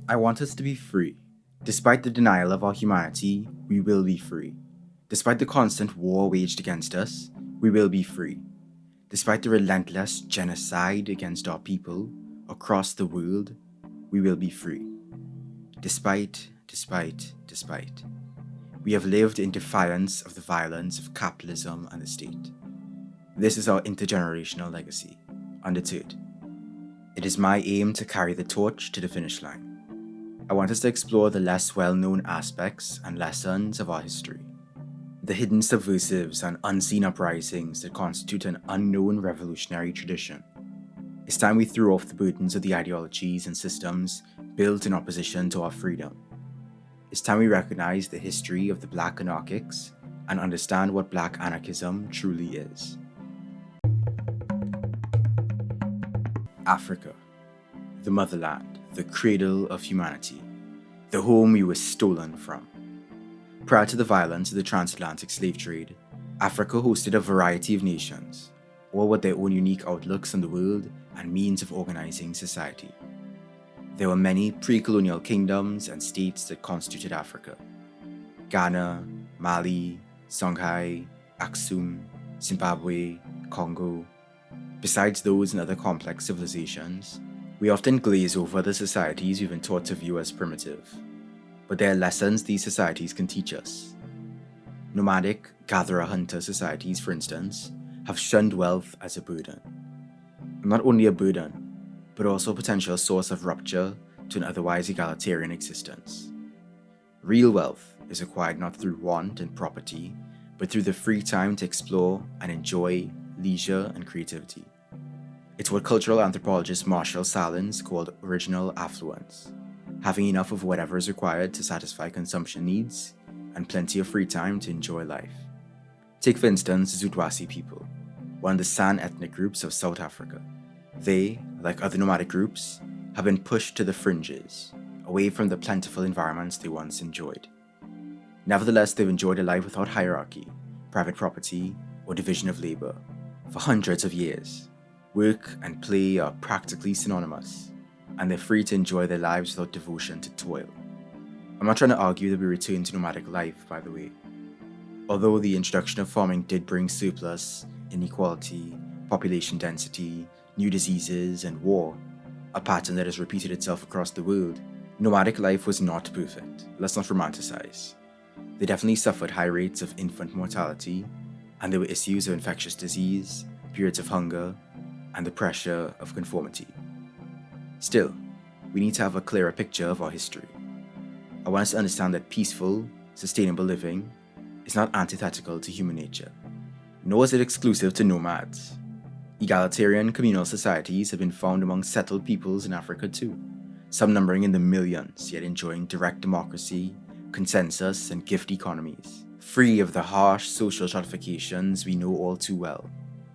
I want us to be free. Despite the denial of our humanity, we will be free. Despite the constant war waged against us, we will be free. Despite the relentless genocide against our people across the world, we will be free. Despite. We have lived in defiance of the violence of capitalism and the state. This is our intergenerational legacy. Undeterred. It is my aim to carry the torch to the finish line. I want us to explore the less well-known aspects and lessons of our history. The hidden subversives and unseen uprisings that constitute an unknown revolutionary tradition. It's time we threw off the burdens of the ideologies and systems built in opposition to our freedom. It's time we recognize the history of the Black Anarchists and understand what Black Anarchism truly is. Africa, the motherland, the cradle of humanity, the home we were stolen from. Prior to the violence of the transatlantic slave trade, Africa hosted a variety of nations, all with their own unique outlooks on the world and means of organizing society. There were many pre-colonial kingdoms and states that constituted Africa. Ghana, Mali, Songhai, Aksum, Zimbabwe, Congo. Besides those and other complex civilizations, we often glaze over the societies we've been taught to view as primitive. But there are lessons these societies can teach us. Nomadic, gatherer-hunter societies, for instance, have shunned wealth as a burden. And not only a burden, but also a potential source of rupture to an otherwise egalitarian existence. Real wealth is acquired not through want and property, but through the free time to explore and enjoy leisure and creativity. It's what cultural anthropologist Marshall Sahlins called original affluence, having enough of whatever is required to satisfy consumption needs and plenty of free time to enjoy life. Take for instance the Kuwasi people, one of the San ethnic groups of South Africa. They, like other nomadic groups, have been pushed to the fringes, away from the plentiful environments they once enjoyed. Nevertheless, they've enjoyed a life without hierarchy, private property, or division of labor for hundreds of years. Work and play are practically synonymous, and they're free to enjoy their lives without devotion to toil. I'm not trying to argue that we return to nomadic life, by the way. Although the introduction of farming did bring surplus, inequality, population density, new diseases, and war, a pattern that has repeated itself across the world, nomadic life was not perfect. Let's not romanticize. They definitely suffered high rates of infant mortality, and there were issues of infectious disease, periods of hunger, and the pressure of conformity. Still, we need to have a clearer picture of our history. I want us to understand that peaceful, sustainable living is not antithetical to human nature, nor is it exclusive to nomads. Egalitarian communal societies have been found among settled peoples in Africa too, some numbering in the millions, yet enjoying direct democracy, consensus, and gift economies, free of the harsh social stratifications we know all too well,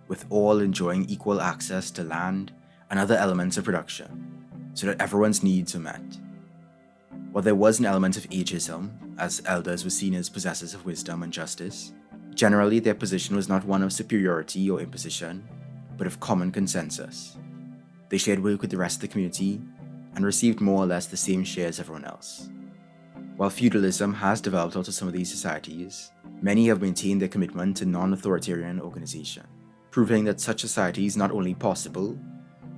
with all enjoying equal access to land and other elements of production, so that everyone's needs are met. While there was an element of ageism, as elders were seen as possessors of wisdom and justice, generally their position was not one of superiority or imposition, but of common consensus. They shared work with the rest of the community and received more or less the same share as everyone else. While feudalism has developed out of some of these societies, many have maintained their commitment to non-authoritarian organization, proving that such societies not only possible,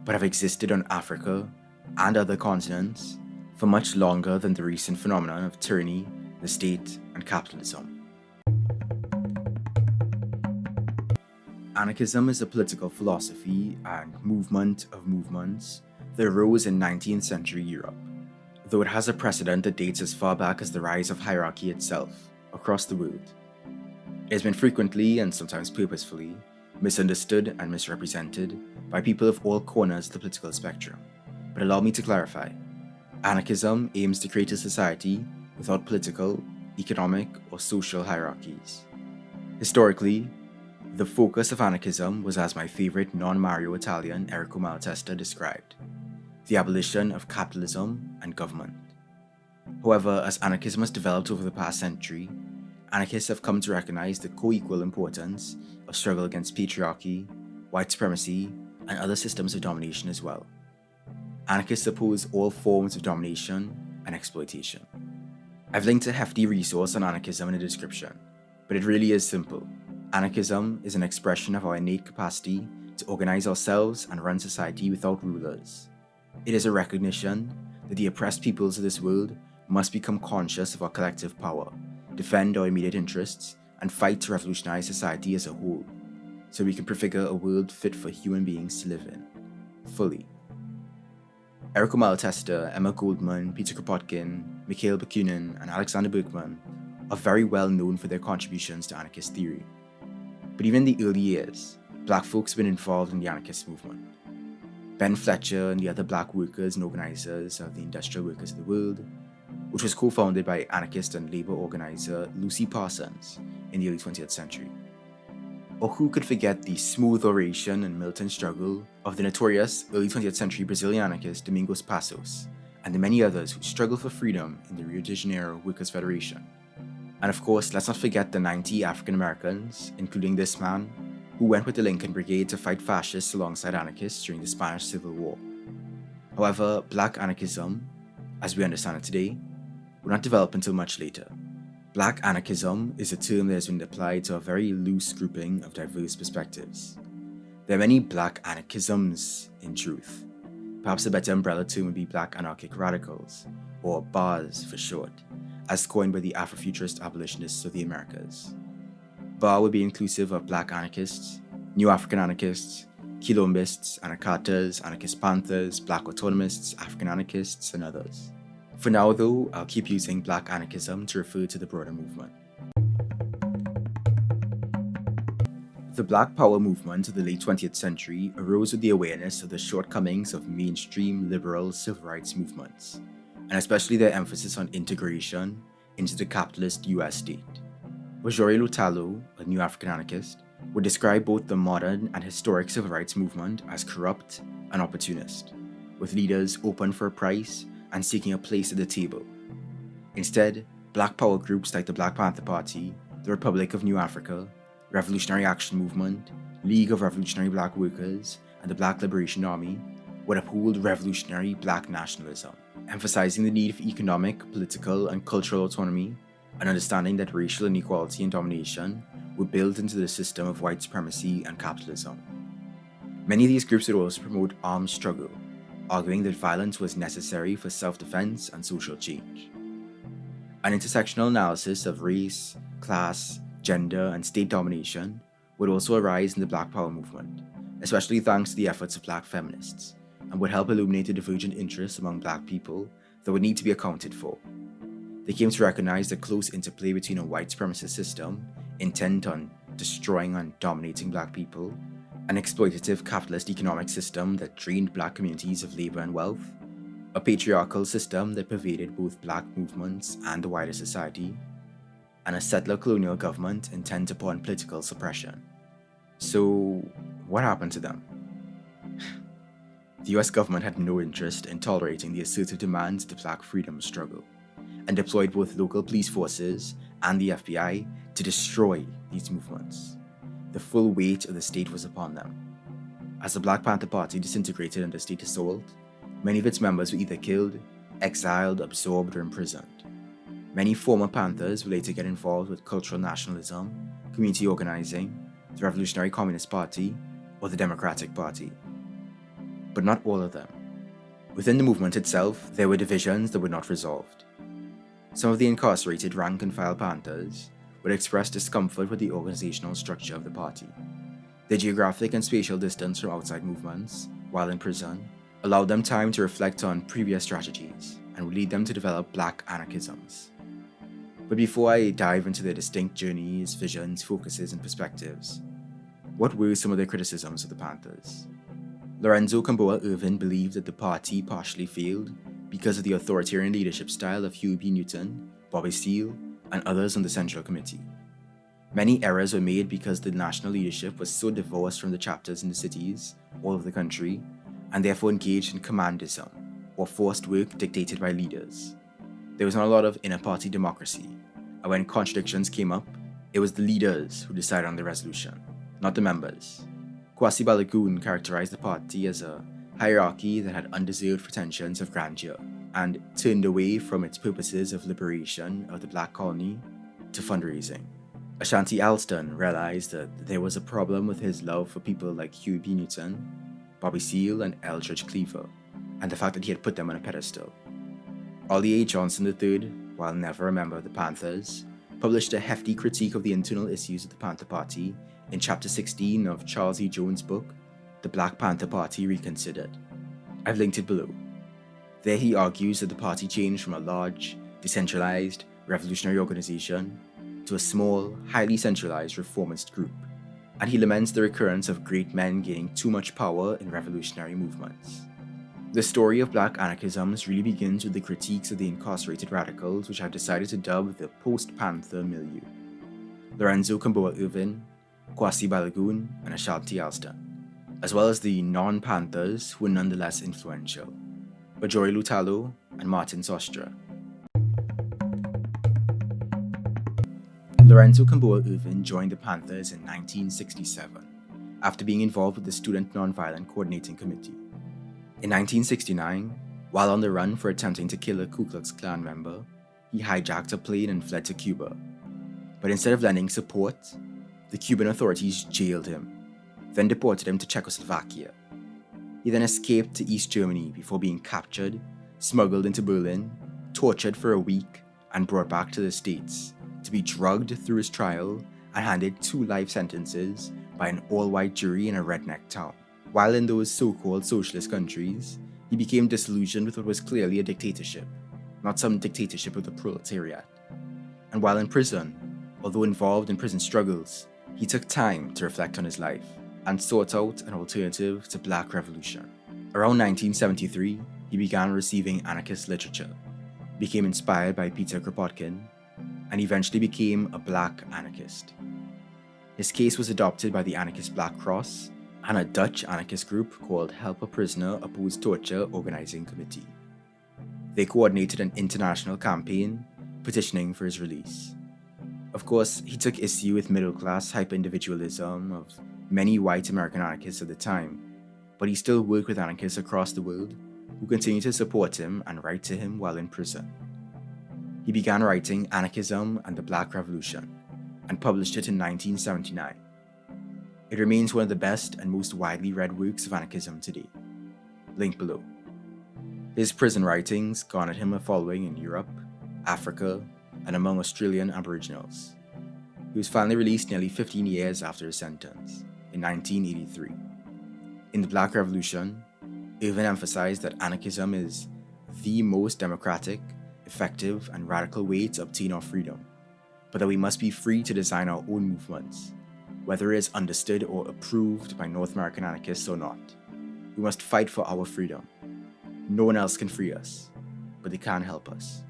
but have existed on Africa and other continents for much longer than the recent phenomenon of tyranny, the state, and capitalism. Anarchism is a political philosophy and movement of movements that arose in 19th century Europe, though it has a precedent that dates as far back as the rise of hierarchy itself across the world. It has been frequently, and sometimes purposefully, misunderstood and misrepresented by people of all corners of the political spectrum. But allow me to clarify. Anarchism aims to create a society without political, economic, or social hierarchies. Historically, the focus of anarchism was, as my favorite non-Mario Italian Enrico Malatesta described, the abolition of capitalism and government. However, as anarchism has developed over the past century, anarchists have come to recognize the co-equal importance of struggle against patriarchy, white supremacy, and other systems of domination as well. Anarchists oppose all forms of domination and exploitation. I've linked a hefty resource on anarchism in the description, but it really is simple. Anarchism is an expression of our innate capacity to organize ourselves and run society without rulers. It is a recognition that the oppressed peoples of this world must become conscious of our collective power, defend our immediate interests, and fight to revolutionize society as a whole, so we can prefigure a world fit for human beings to live in, fully. Eric Malatesta, Emma Goldman, Peter Kropotkin, Mikhail Bakunin, and Alexander Berkman are very well known for their contributions to anarchist theory. But even in the early years, black folks have been involved in the anarchist movement. Ben Fletcher and the other black workers and organizers of the Industrial Workers of the World, which was co-founded by anarchist and labor organizer Lucy Parsons in the early 20th century. Or who could forget the smooth oration and militant struggle of the notorious early 20th century Brazilian anarchist Domingos Passos, and the many others who struggled for freedom in the Rio de Janeiro Workers' Federation. And of course, let's not forget the 90 African Americans, including this man, who went with the Lincoln Brigade to fight fascists alongside anarchists during the Spanish Civil War. However, black anarchism, as we understand it today, would not develop until much later. Black anarchism is a term that has been applied to a very loose grouping of diverse perspectives. There are many black anarchisms, in truth. Perhaps a better umbrella term would be black anarchic radicals, or BARs for short, as coined by the Afrofuturist abolitionists of the Americas. BAR would be inclusive of black anarchists, new African anarchists, Quilombists, Anarkatas, anarchist Panthers, black autonomists, African anarchists, and others. For now though, I'll keep using black anarchism to refer to the broader movement. The Black Power movement of the late 20th century arose with the awareness of the shortcomings of mainstream liberal civil rights movements, and especially their emphasis on integration into the capitalist US state. Ojore Lutalo, a new African anarchist, would describe both the modern and historic civil rights movement as corrupt and opportunist, with leaders open for a price and seeking a place at the table. Instead, Black Power groups like the Black Panther Party, the Republic of New Africa, Revolutionary Action Movement, League of Revolutionary Black Workers, and the Black Liberation Army would uphold revolutionary black nationalism, emphasizing the need for economic, political, and cultural autonomy, and understanding that racial inequality and domination were built into the system of white supremacy and capitalism. Many of these groups would also promote armed struggle, arguing that violence was necessary for self-defense and social change. An intersectional analysis of race, class, gender, and state domination would also arise in the Black Power movement, especially thanks to the efforts of black feminists, and would help illuminate the divergent interests among black people that would need to be accounted for. They came to recognize the close interplay between a white supremacist system intent on destroying and dominating black people, an exploitative capitalist economic system that drained black communities of labor and wealth, a patriarchal system that pervaded both black movements and the wider society, and a settler colonial government intent upon political suppression. So, what happened to them? The US government had no interest in tolerating the assertive demands of the black freedom struggle, and deployed both local police forces and the FBI to destroy these movements. The full weight of the state was upon them. As the Black Panther Party disintegrated under state assault, many of its members were either killed, exiled, absorbed, or imprisoned. Many former Panthers would later get involved with cultural nationalism, community organizing, the Revolutionary Communist Party, or the Democratic Party. But not all of them. Within the movement itself, there were divisions that were not resolved. Some of the incarcerated rank-and-file Panthers would express discomfort with the organizational structure of the party. Their geographic and spatial distance from outside movements, while in prison, allowed them time to reflect on previous strategies and would lead them to develop black anarchisms. But before I dive into their distinct journeys, visions, focuses, and perspectives, what were some of their criticisms of the Panthers? Lorenzo Kom'boa Ervin believed that the party partially failed because of the authoritarian leadership style of Huey P. Newton, Bobby Seale, and others on the Central Committee. Many errors were made because the national leadership was so divorced from the chapters in the cities all over the country, and therefore engaged in commandism, or forced work dictated by leaders. There was not a lot of inter-party democracy, and when contradictions came up, it was the leaders who decided on the resolution, not the members. Kuwasi Balagoon characterized the party as a hierarchy that had undeserved pretensions of grandeur and turned away from its purposes of liberation of the black colony to fundraising. Ashanti Alston realized that there was a problem with his love for people like Huey P. Newton, Bobby Seale, and Eldridge Cleaver, and the fact that he had put them on a pedestal. Ollie A. Johnson III, while never a member of the Panthers, published a hefty critique of the internal issues of the Panther Party in Chapter 16 of Charles E. Jones' book, The Black Panther Party Reconsidered. I've linked it below. There he argues that the party changed from a large, decentralized, revolutionary organization to a small, highly centralized reformist group, and he laments the recurrence of great men gaining too much power in revolutionary movements. The story of Black Anarchisms really begins with the critiques of the incarcerated radicals, which I've decided to dub the post-Panther milieu. Lorenzo, Kom'boa, Ervin, Kuwasi Balagoon, and Ashanti Alston, as well as the non-Panthers who were nonetheless influential, Ojore Lutalo and Martin Sostre. Lorenzo Kom'boa Ervin joined the Panthers in 1967, after being involved with the Student Nonviolent Coordinating Committee. In 1969, while on the run for attempting to kill a Ku Klux Klan member, he hijacked a plane and fled to Cuba. But instead of lending support, the Cuban authorities jailed him, then deported him to Czechoslovakia. He then escaped to East Germany before being captured, smuggled into Berlin, tortured for a week, and brought back to the States to be drugged through his trial and handed 2 life sentences by an all-white jury in a redneck town. While in those so-called socialist countries, he became disillusioned with what was clearly a dictatorship, not some dictatorship of the proletariat. And while in prison, although involved in prison struggles, he took time to reflect on his life and sought out an alternative to Black Revolution. Around 1973, he began receiving anarchist literature, became inspired by Peter Kropotkin, and eventually became a Black Anarchist. His case was adopted by the Anarchist Black Cross and a Dutch anarchist group called Help a Prisoner Oppose Torture Organizing Committee. They coordinated an international campaign petitioning for his release. Of course, he took issue with middle-class hyper-individualism of many white American anarchists at the time, but he still worked with anarchists across the world who continued to support him and write to him while in prison. He began writing Anarchism and the Black Revolution and published it in 1979. It remains one of the best and most widely read works of anarchism today. Link below. His prison writings garnered him a following in Europe, Africa, and among Australian Aboriginals. He was finally released nearly 15 years after his sentence, in 1983. In the Black Revolution, Ervin emphasized that anarchism is the most democratic, effective, and radical way to obtain our freedom, but that we must be free to design our own movements, whether it is understood or approved by North American anarchists or not. We must fight for our freedom. No one else can free us, but they can help us.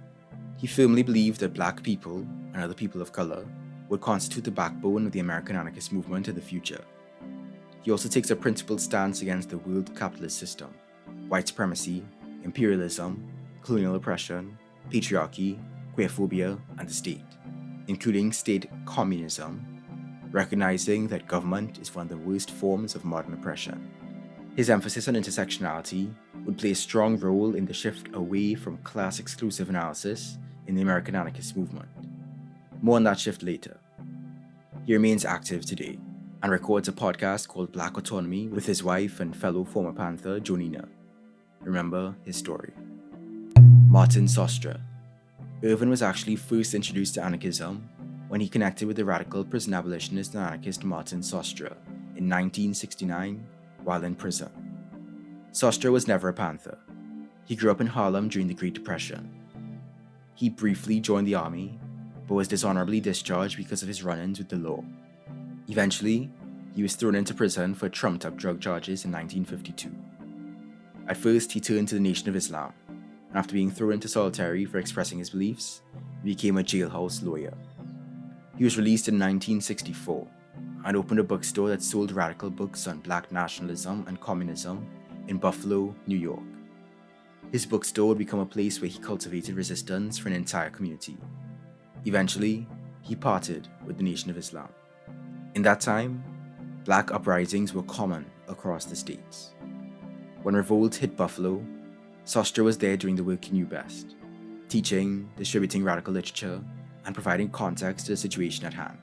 He firmly believed that Black people and other people of color would constitute the backbone of the American anarchist movement in the future. He also takes a principled stance against the world capitalist system, white supremacy, imperialism, colonial oppression, patriarchy, queerphobia, and the state, including state communism, recognizing that government is one of the worst forms of modern oppression. His emphasis on intersectionality would play a strong role in the shift away from class-exclusive analysis in the American anarchist movement. More on that shift later. He remains active today and records a podcast called Black Autonomy with his wife and fellow former Panther, Jonina. Remember his story. Martin Sostre. Ervin was actually first introduced to anarchism when he connected with the radical prison abolitionist and anarchist Martin Sostre in 1969 while in prison. Sostre was never a Panther. He grew up in Harlem during the Great Depression. He briefly joined the army, but was dishonorably discharged because of his run-ins with the law. Eventually, he was thrown into prison for trumped-up drug charges in 1952. At first, he turned to the Nation of Islam, and after being thrown into solitary for expressing his beliefs, he became a jailhouse lawyer. He was released in 1964 and opened a bookstore that sold radical books on Black nationalism and communism in Buffalo, New York. His bookstore would become a place where he cultivated resistance for an entire community. Eventually, he parted with the Nation of Islam. In that time, Black uprisings were common across the states. When revolt hit Buffalo, Sostre was there doing the work he knew best, teaching, distributing radical literature, and providing context to the situation at hand.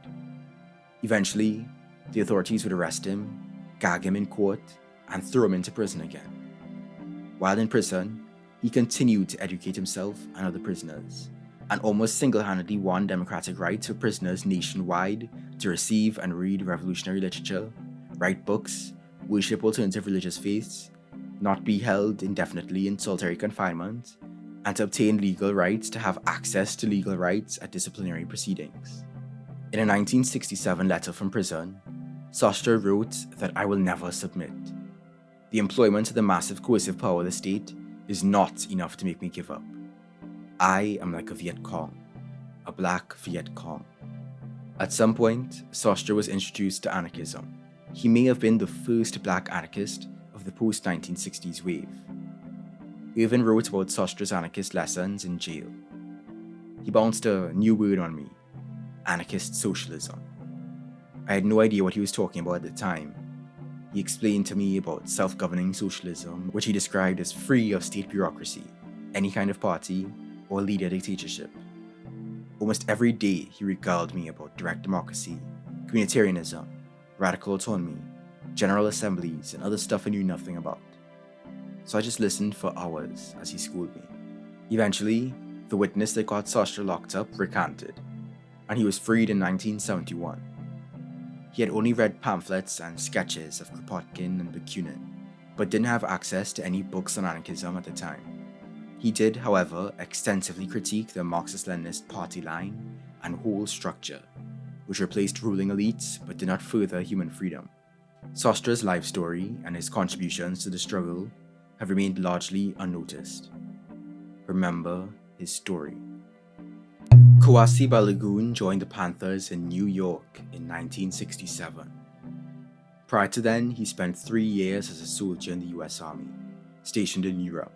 Eventually, the authorities would arrest him, gag him in court, and throw him into prison again. While in prison, he continued to educate himself and other prisoners, and almost single-handedly won democratic rights for prisoners nationwide to receive and read revolutionary literature, write books, worship alternative religious faiths, not be held indefinitely in solitary confinement, and to obtain legal rights to have access to legal rights at disciplinary proceedings. In a 1967 letter from prison, Sostre wrote that I will never submit. The employment of the massive coercive power of the state is not enough to make me give up. I am like a Viet Cong, a black Viet Cong. At some point, Sostre was introduced to anarchism. He may have been the first black anarchist of the post-1960s wave. Ervin wrote about Sostre's anarchist lessons in jail. He bounced a new word on me, anarchist socialism. I had no idea what he was talking about at the time. He explained to me about self-governing socialism, which he described as free of state bureaucracy, any kind of party, or leader dictatorship. Almost every day he regaled me about direct democracy, communitarianism, radical autonomy, general assemblies, and other stuff I knew nothing about. So I just listened for hours as he schooled me. Eventually, the witness that got Sostre locked up recanted, and he was freed in 1971. He had only read pamphlets and sketches of Kropotkin and Bakunin, but didn't have access to any books on anarchism at the time. He did, however, extensively critique the Marxist-Leninist party line and whole structure, which replaced ruling elites but did not further human freedom. Sostre's life story and his contributions to the struggle have remained largely unnoticed. Remember his story. Kuwasi Balagoon joined the Panthers in New York in 1967. Prior to then, he spent 3 years as a soldier in the US Army, stationed in Europe,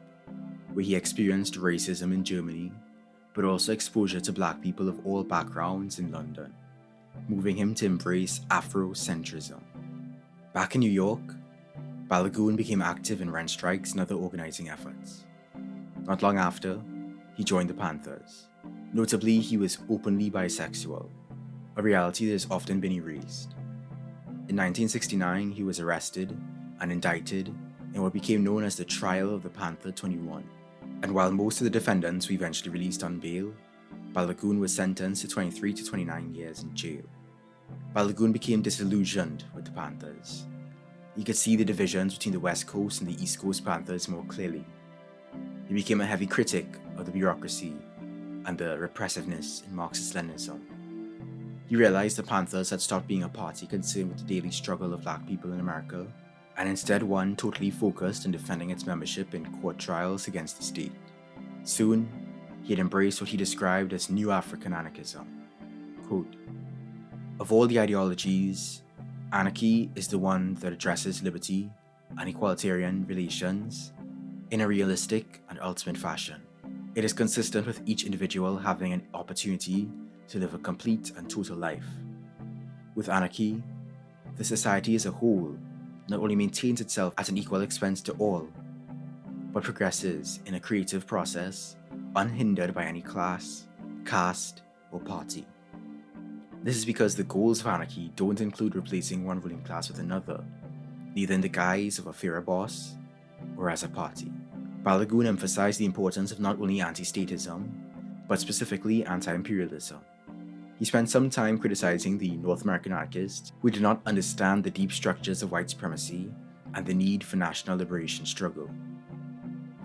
where he experienced racism in Germany, but also exposure to black people of all backgrounds in London, moving him to embrace Afrocentrism. Back in New York, Balagoon became active in rent strikes and other organizing efforts. Not long after, he joined the Panthers. Notably, he was openly bisexual, a reality that has often been erased. In 1969, he was arrested and indicted in what became known as the Trial of the Panther 21. And while most of the defendants were eventually released on bail, Balagoon was sentenced to 23 to 29 years in jail. Balagoon became disillusioned with the Panthers. He could see the divisions between the West Coast and the East Coast Panthers more clearly. He became a heavy critic of the bureaucracy and the repressiveness in Marxist-Leninism. He realized the Panthers had stopped being a party concerned with the daily struggle of black people in America, and instead one totally focused on defending its membership in court trials against the state. Soon, he had embraced what he described as New African Anarchism. Quote, "Of all the ideologies, anarchy is the one that addresses liberty and equalitarian relations in a realistic and ultimate fashion. It is consistent with each individual having an opportunity to live a complete and total life. With anarchy, the society as a whole not only maintains itself at an equal expense to all, but progresses in a creative process unhindered by any class, caste, or party. This is because the goals of anarchy don't include replacing one ruling class with another, neither in the guise of a fairer boss or as a party." Balagoon emphasized the importance of not only anti-statism, but specifically anti-imperialism. He spent some time criticizing the North American anarchists who did not understand the deep structures of white supremacy and the need for national liberation struggle.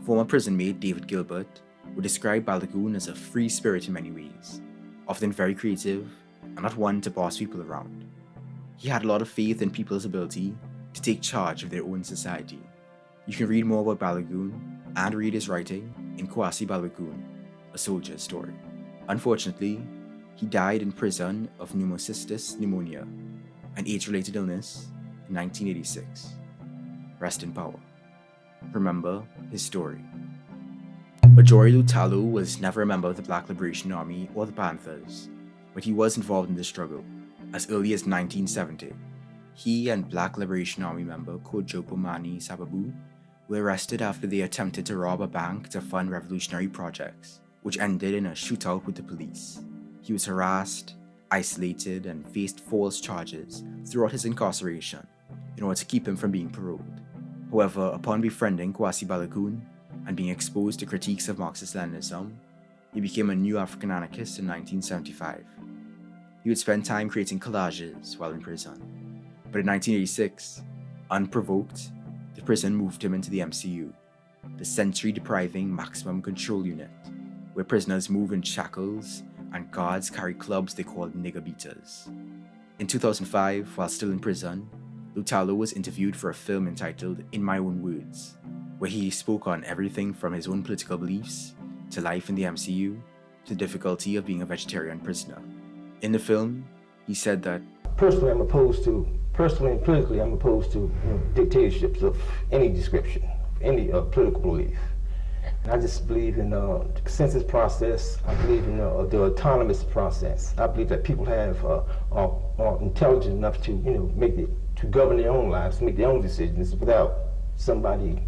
Former prison mate David Gilbert would describe Balagoon as a free spirit in many ways, often very creative and not one to boss people around. He had a lot of faith in people's ability to take charge of their own society. You can read more about Balagoon and read his writing in Kuwasi Balagoon, A Soldier's Story. Unfortunately, he died in prison of pneumocystis pneumonia, an AIDS-related illness, in 1986. Rest in power. Remember his story. Ojore Lutalo was never a member of the Black Liberation Army or the Panthers, but he was involved in the struggle as early as 1970. He and Black Liberation Army member Kojopo Mani Sababu were arrested after they attempted to rob a bank to fund revolutionary projects, which ended in a shootout with the police. He was harassed, isolated, and faced false charges throughout his incarceration in order to keep him from being paroled. However, upon befriending Kuwasi Balagoon and being exposed to critiques of Marxist-Leninism, he became a new African anarchist in 1975. He would spend time creating collages while in prison. But in 1986, unprovoked, the prison moved him into the MCU, the sensory-depriving maximum control unit, where prisoners move in shackles and guards carry clubs they called nigger beaters. In 2005, while still in prison, Lutalo was interviewed for a film entitled In My Own Words, where he spoke on everything from his own political beliefs to life in the MCU to the difficulty of being a vegetarian prisoner. In the film, he said that, personally and politically, I'm opposed to dictatorships of any description, any political belief. And I just believe in the consensus process. I believe in the autonomous process. I believe that people are intelligent enough to to govern their own lives, to make their own decisions without somebody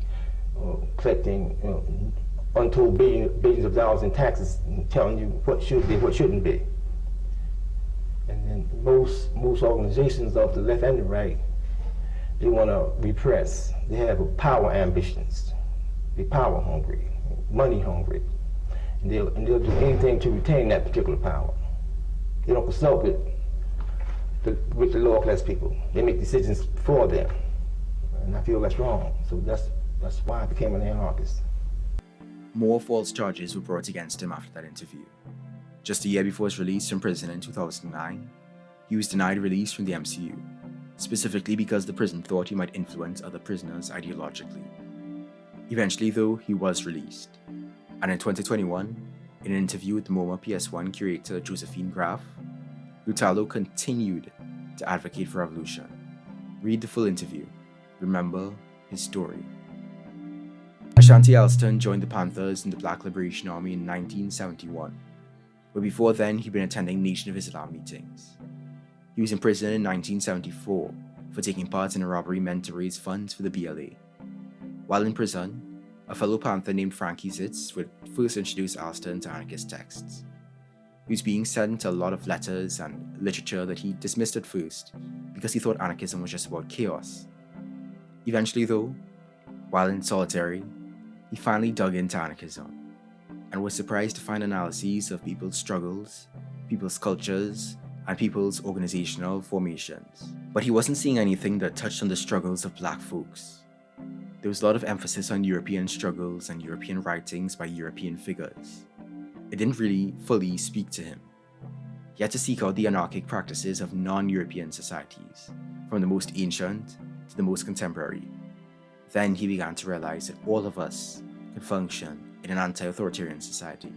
collecting untold billions of dollars in taxes and telling you what should be, what shouldn't be. And then most organizations of the left and the right, they want to repress. They have power ambitions. They're power hungry, money hungry, and they'll do anything to retain that particular power. They don't consult with the lower class people. They make decisions for them, and I feel that's wrong. So that's why I became an anarchist. More false charges were brought against him after that interview. Just a year before his release from prison in 2009, he was denied release from the MCU, specifically because the prison thought he might influence other prisoners ideologically. Eventually, though, he was released, and in 2021, in an interview with the MoMA PS1 curator Josephine Graf, Lutalo continued to advocate for revolution. Read the full interview. Remember his story. Ashanti Alston joined the Panthers in the Black Liberation Army in 1971, but before then he'd been attending Nation of Islam meetings. He was in prison in 1974 for taking part in a robbery meant to raise funds for the BLA. While in prison, a fellow Panther named Frankie Zitz would first introduce Alston to anarchist texts. He was being sent a lot of letters and literature that he dismissed at first because he thought anarchism was just about chaos. Eventually though, while in solitary, he finally dug into anarchism and was surprised to find analyses of people's struggles, people's cultures, and people's organizational formations. But he wasn't seeing anything that touched on the struggles of black folks. There was a lot of emphasis on European struggles and European writings by European figures. It didn't really fully speak to him. He had to seek out the anarchic practices of non-European societies, from the most ancient to the most contemporary. Then he began to realize that all of us could function in an anti-authoritarian society.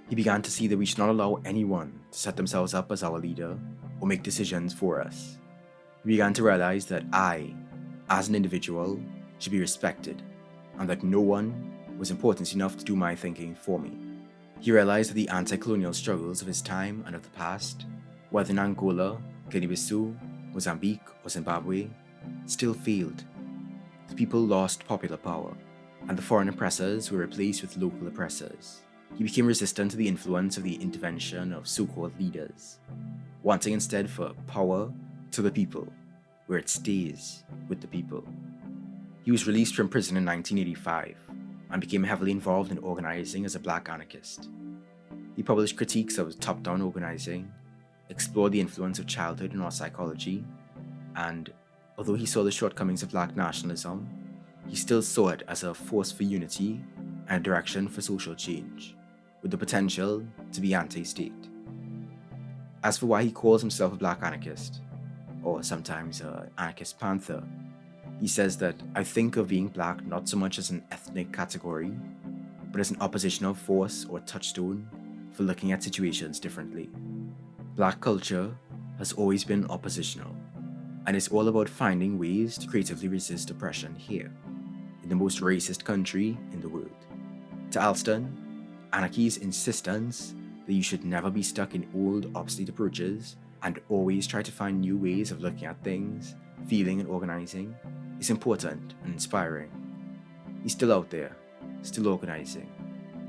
He began to see that we should not allow anyone to set themselves up as our leader or make decisions for us. He began to realize that I, as an individual, should be respected, and that no one was important enough to do my thinking for me. He realized that the anti-colonial struggles of his time and of the past, whether in Angola, Guinea-Bissau, Mozambique, or Zimbabwe, still failed. The people lost popular power, and the foreign oppressors were replaced with local oppressors. He became resistant to the influence of the intervention of so-called leaders, wanting instead for power to the people, where it stays with the people. He was released from prison in 1985 and became heavily involved in organizing as a black anarchist. He published critiques of top-down organizing, explored the influence of childhood in our psychology, and although he saw the shortcomings of black nationalism, he still saw it as a force for unity and a direction for social change, with the potential to be anti-state. As for why he calls himself a black anarchist, or sometimes an anarchist panther, he says that I think of being black not so much as an ethnic category, but as an oppositional force or touchstone for looking at situations differently. Black culture has always been oppositional, and it's all about finding ways to creatively resist oppression here, in the most racist country in the world. To Alston, anarchy's insistence that you should never be stuck in old, obsolete approaches and always try to find new ways of looking at things feeling, and organizing is important and inspiring. He's still out there, still organizing,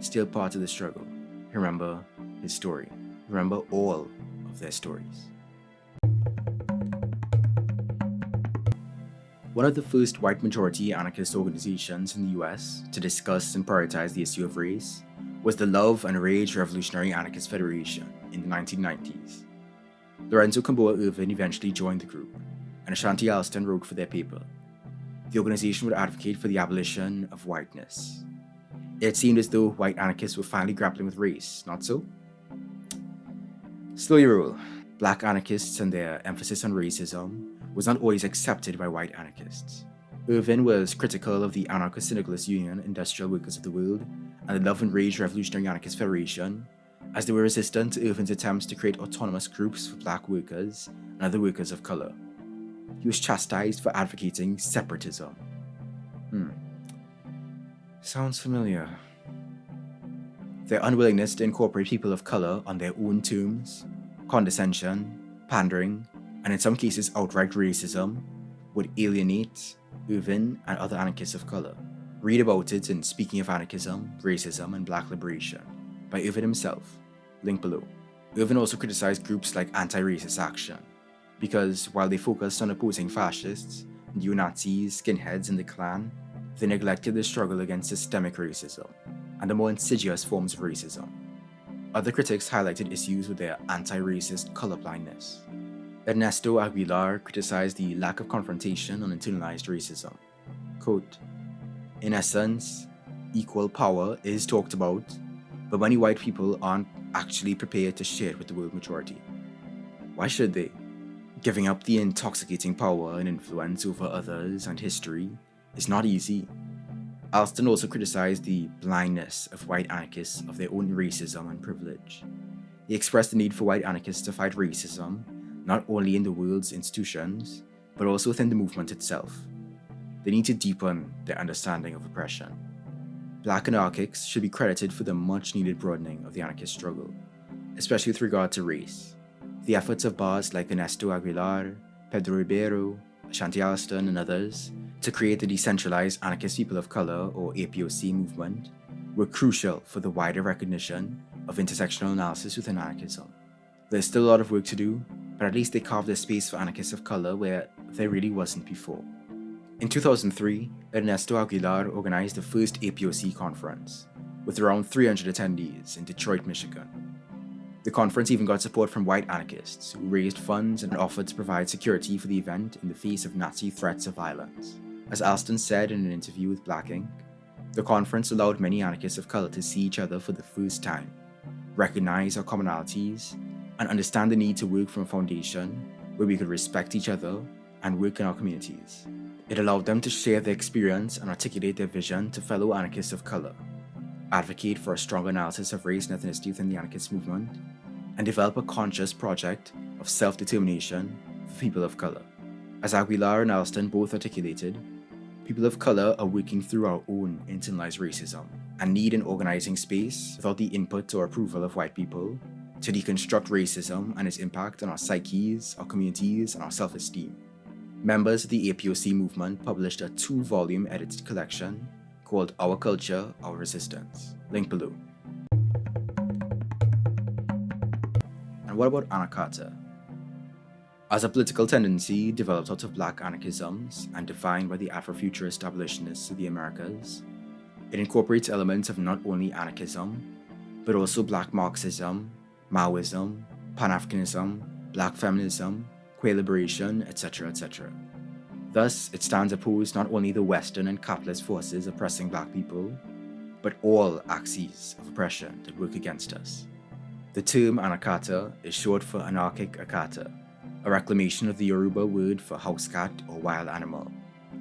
still part of the struggle. Remember his story. Remember all of their stories. One of the first white majority anarchist organizations in the US to discuss and prioritize the issue of race was the Love and Rage Revolutionary Anarchist Federation in the 1990s. Lorenzo Ervin eventually joined the group, and Ashanti Alston wrote for their paper. The organization would advocate for the abolition of whiteness. It seemed as though white anarchists were finally grappling with race, not so? Slow your roll. Black anarchists and their emphasis on racism was not always accepted by white anarchists. Ervin was critical of the Anarcho-Syndicalist Union Industrial Workers of the World and the Love and Rage Revolutionary Anarchist Federation, as they were resistant to Ervin's attempts to create autonomous groups for black workers and other workers of color. He was chastised for advocating separatism. Sounds familiar. Their unwillingness to incorporate people of color on their own terms, condescension, pandering, and in some cases outright racism, would alienate Ervin and other anarchists of color. Read about it in Speaking of Anarchism, Racism, and Black Liberation by Ervin himself, link below. Ervin also criticized groups like Anti-Racist Action, because while they focused on opposing fascists, neo-Nazis, skinheads, and the Klan, they neglected the struggle against systemic racism and the more insidious forms of racism. Other critics highlighted issues with their anti-racist colorblindness. Ernesto Aguilar criticized the lack of confrontation on internalized racism. Quote, "In essence, equal power is talked about, but many white people aren't actually prepared to share it with the world majority. Why should they? Giving up the intoxicating power and influence over others and history is not easy." Alston also criticized the blindness of white anarchists of their own racism and privilege. He expressed the need for white anarchists to fight racism not only in the world's institutions, but also within the movement itself. They need to deepen their understanding of oppression. Black anarchists should be credited for the much-needed broadening of the anarchist struggle, especially with regard to race. The efforts of bars like Ernesto Aguilar, Pedro Ribeiro, Ashanti Alston, and others to create the Decentralized Anarchist People of Color, or APOC movement, were crucial for the wider recognition of intersectional analysis within anarchism. There's still a lot of work to do, but at least they carved a space for anarchists of color where there really wasn't before. In 2003, Ernesto Aguilar organized the first APOC conference, with around 300 attendees in Detroit, Michigan. The conference even got support from white anarchists who raised funds and offered to provide security for the event in the face of Nazi threats of violence. As Alston said in an interview with Black Inc., the conference allowed many anarchists of color to see each other for the first time, recognize our commonalities, and understand the need to work from a foundation where we could respect each other and work in our communities. It allowed them to share their experience and articulate their vision to fellow anarchists of color, advocate for a stronger analysis of race and ethnicity within the anarchist movement, and develop a conscious project of self-determination for people of color. As Aguilar and Alston both articulated, people of color are working through our own internalized racism and need an organizing space without the input or approval of white people to deconstruct racism and its impact on our psyches, our communities, and our self-esteem. Members of the APOC movement published a 2-volume edited collection called Our Culture, Our Resistance, link below. And what about Anarkata? As a political tendency developed out of black anarchisms and defined by the Afrofuturist abolitionists of the Americas, it incorporates elements of not only anarchism, but also black Marxism, Maoism, Pan-Africanism, black feminism, queer liberation, etc., etc. Thus, it stands opposed not only the Western and capitalist forces oppressing black people, but all axes of oppression that work against us. The term Anarkata is short for Anarchic Akata, a reclamation of the Yoruba word for house cat or wild animal,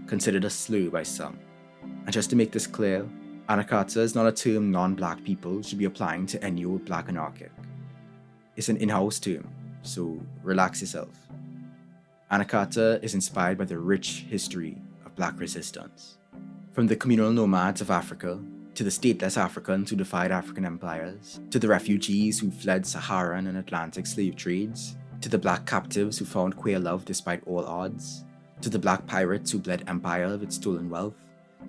considered a slur by some. And just to make this clear, Anarkata is not a term non-black people should be applying to any old black anarchic. It's an in-house term, so relax yourself. Anarkata is inspired by the rich history of black resistance. From the communal nomads of Africa, to the stateless Africans who defied African empires, to the refugees who fled Saharan and Atlantic slave trades, to the black captives who found queer love despite all odds, to the black pirates who bled empire of its stolen wealth,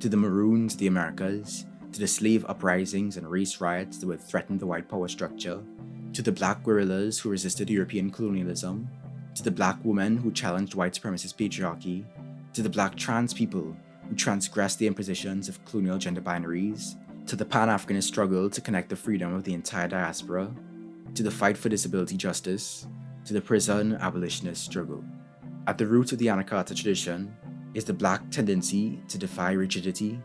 to the Maroons of the Americas, to the slave uprisings and race riots that would threaten the white power structure, to the black guerrillas who resisted European colonialism, to the black women who challenged white supremacist patriarchy, to the black trans people who transgressed the impositions of colonial gender binaries, to the Pan-Africanist struggle to connect the freedom of the entire diaspora, to the fight for disability justice, to the prison abolitionist struggle. At the root of the Anarkata tradition is the black tendency to defy rigidity,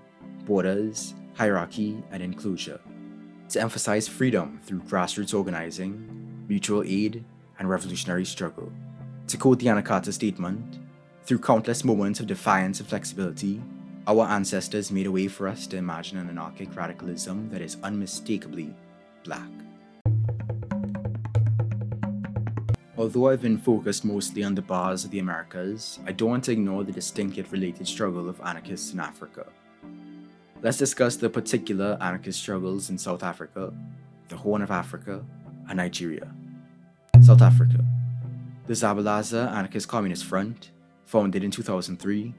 borders, hierarchy, and enclosure, to emphasize freedom through grassroots organizing, mutual aid, and revolutionary struggle. To quote the Anarkata statement, through countless moments of defiance and flexibility, our ancestors made a way for us to imagine an anarchic radicalism that is unmistakably black. Although I've been focused mostly on the bars of the Americas, I don't want to ignore the distinct yet related struggle of anarchists in Africa. Let's discuss the particular anarchist struggles in South Africa, the Horn of Africa, and Nigeria. South Africa. The Zabalaza Anarchist Communist Front, founded in 2003,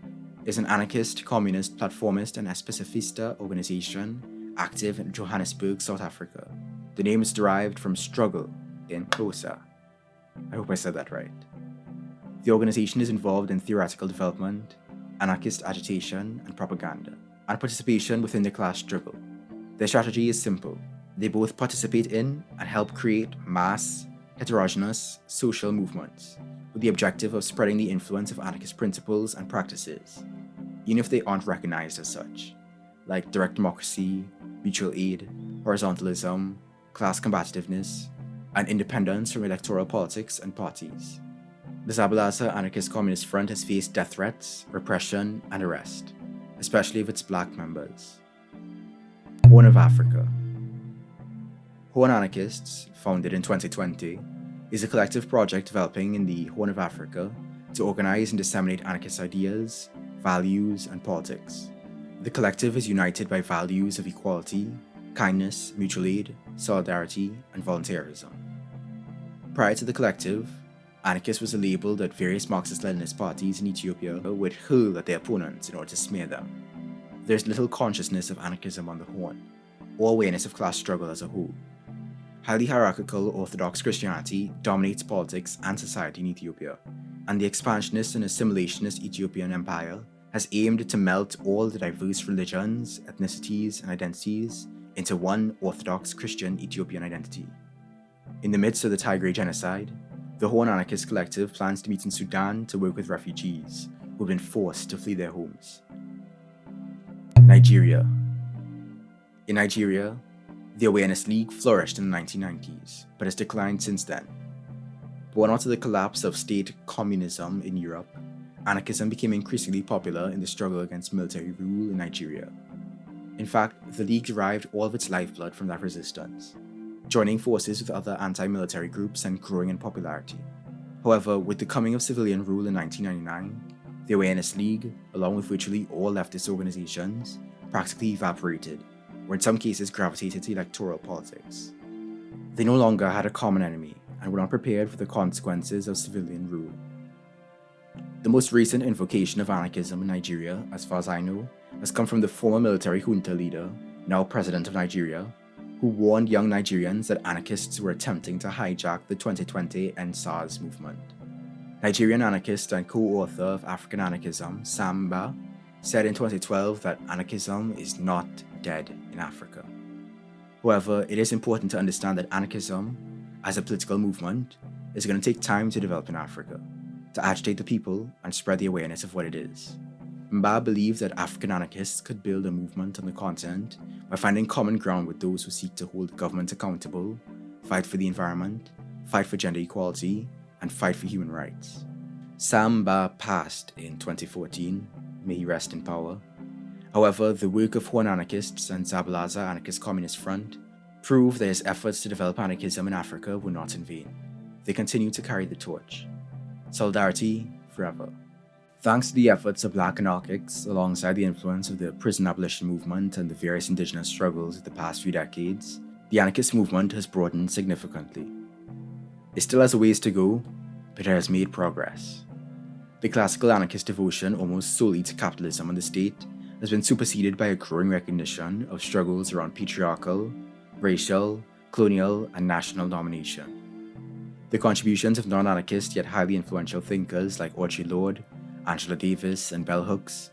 is an anarchist, communist, platformist, and especifista organization active in Johannesburg, South Africa. The name is derived from struggle in Xhosa. I hope I said that right. The organization is involved in theoretical development, anarchist agitation and propaganda, and participation within the class struggle. Their strategy is simple. They both participate in and help create mass, heterogeneous social movements with the objective of spreading the influence of anarchist principles and practices, even if they aren't recognized as such, like direct democracy, mutual aid, horizontalism, class combativeness, and independence from electoral politics and parties. The Zabalaza Anarchist Communist Front has faced death threats, repression, and arrest, especially of its black members. Horn of Africa. Horn Anarchists, founded in 2020, is a collective project developing in the Horn of Africa to organize and disseminate anarchist ideas, values, and politics. The collective is united by values of equality, kindness, mutual aid, solidarity, and volunteerism. Prior to the collective, Anarchist was a label that various Marxist-Leninist parties in Ethiopia would hurl at their opponents in order to smear them. There's little consciousness of anarchism on the Horn, or awareness of class struggle as a whole. Highly hierarchical Orthodox Christianity dominates politics and society in Ethiopia, and the expansionist and assimilationist Ethiopian Empire has aimed to melt all the diverse religions, ethnicities, and identities into one Orthodox Christian Ethiopian identity. In the midst of the Tigray genocide, the Horn Anarchist Collective plans to meet in Sudan to work with refugees who have been forced to flee their homes. Nigeria. In Nigeria, the Awareness League flourished in the 1990s, but has declined since then. Born out of the collapse of state communism in Europe, anarchism became increasingly popular in the struggle against military rule in Nigeria. In fact, the League derived all of its lifeblood from that resistance, joining forces with other anti-military groups and growing in popularity. However, with the coming of civilian rule in 1999, the Awareness League, along with virtually all leftist organizations, practically evaporated, or in some cases gravitated to electoral politics. They no longer had a common enemy and were not prepared for the consequences of civilian rule. The most recent invocation of anarchism in Nigeria, as far as I know, has come from the former military junta leader, now president of Nigeria, who warned young Nigerians that anarchists were attempting to hijack the 2020 EndSARS movement. Nigerian anarchist and co-author of African Anarchism, Samba, said in 2012 that anarchism is not dead in Africa. However, it is important to understand that anarchism, as a political movement, is going to take time to develop in Africa, to agitate the people and spread the awareness of what it is. Mba believed that African anarchists could build a movement on the continent by finding common ground with those who seek to hold government accountable, fight for the environment, fight for gender equality, and fight for human rights. Samba passed in 2014, may he rest in power. However, the work of Horn Anarchists and Zabalaza Anarchist Communist Front proved that his efforts to develop anarchism in Africa were not in vain. They continue to carry the torch. Solidarity forever. Thanks to the efforts of Black Anarchists, alongside the influence of the prison abolition movement and the various indigenous struggles of the past few decades, the anarchist movement has broadened significantly. It still has a ways to go, but it has made progress. The classical anarchist devotion almost solely to capitalism and the state has been superseded by a growing recognition of struggles around patriarchal, racial, colonial, and national domination. The contributions of non-anarchist yet highly influential thinkers like Audre Lorde, Angela Davis, and bell hooks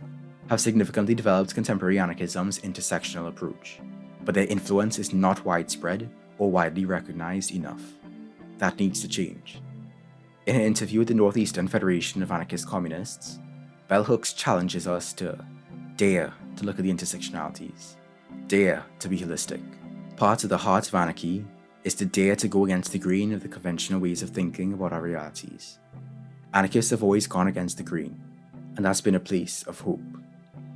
have significantly developed contemporary anarchism's intersectional approach, but their influence is not widespread or widely recognized enough. That needs to change. In an interview with the Northeastern Federation of Anarchist Communists, bell hooks challenges us to dare to look at the intersectionalities, dare to be holistic. Part of the heart of anarchy is to dare to go against the grain of the conventional ways of thinking about our realities. Anarchists have always gone against the grain, and that's been a place of hope.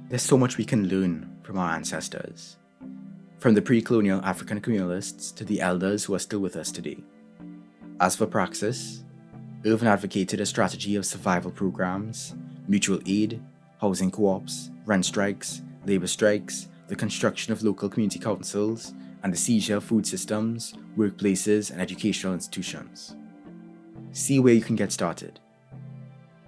There's so much we can learn from our ancestors, from the pre-colonial African communalists to the elders who are still with us today. As for praxis, Ervin advocated a strategy of survival programs, mutual aid, housing co-ops, rent strikes, labor strikes, the construction of local community councils, and the seizure of food systems, workplaces, and educational institutions. See where you can get started.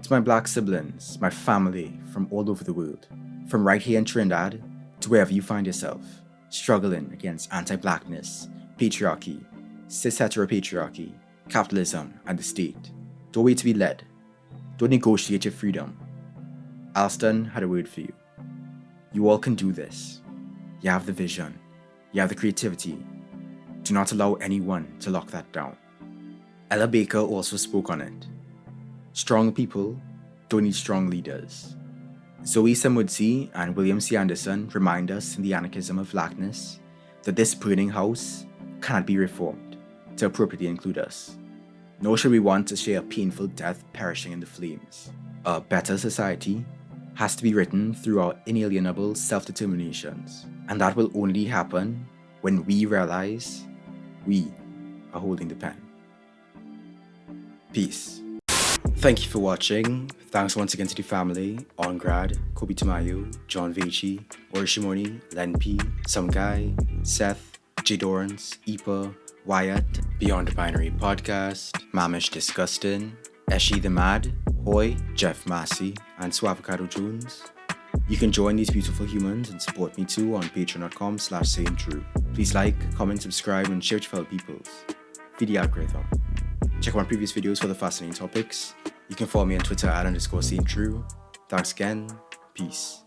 To my black siblings, my family from all over the world, from right here in Trinidad to wherever you find yourself, struggling against anti-blackness, patriarchy, cis-heteropatriarchy, capitalism, and the state. Don't wait to be led. Don't negotiate your freedom. Alston had a word for you. You all can do this. You have the vision. You have the creativity. Do not allow anyone to lock that down. Ella Baker also spoke on it. Strong people don't need strong leaders. Zoe Samudzi and William C. Anderson remind us in the Anarchism of Blackness that this burning house cannot be reformed to appropriately include us. Nor should we want to share a painful death perishing in the flames. A better society has to be written through our inalienable self-determinations, and that will only happen when we realize we are holding the pen. Peace. Thank you for watching. Thanks once again to the family, Ongrad, Kobe Tamayo, John Vecchi, Orishimoni, Len P, Some Guy, Seth, J. Dorrance, Ipa, Wyatt, Beyond the Binary Podcast, Mamish Disgustin, Eshi the Mad, Hoy, Jeff Massey, and Swavocado Jones. You can join these beautiful humans and support me too on patreon.com/sayingtrue. Please like, comment, subscribe, and share with your fellow peoples. Feed the algorithm. Check out my previous videos for the fascinating topics. You can follow me on Twitter @_sayingtrue. Thanks again. Peace.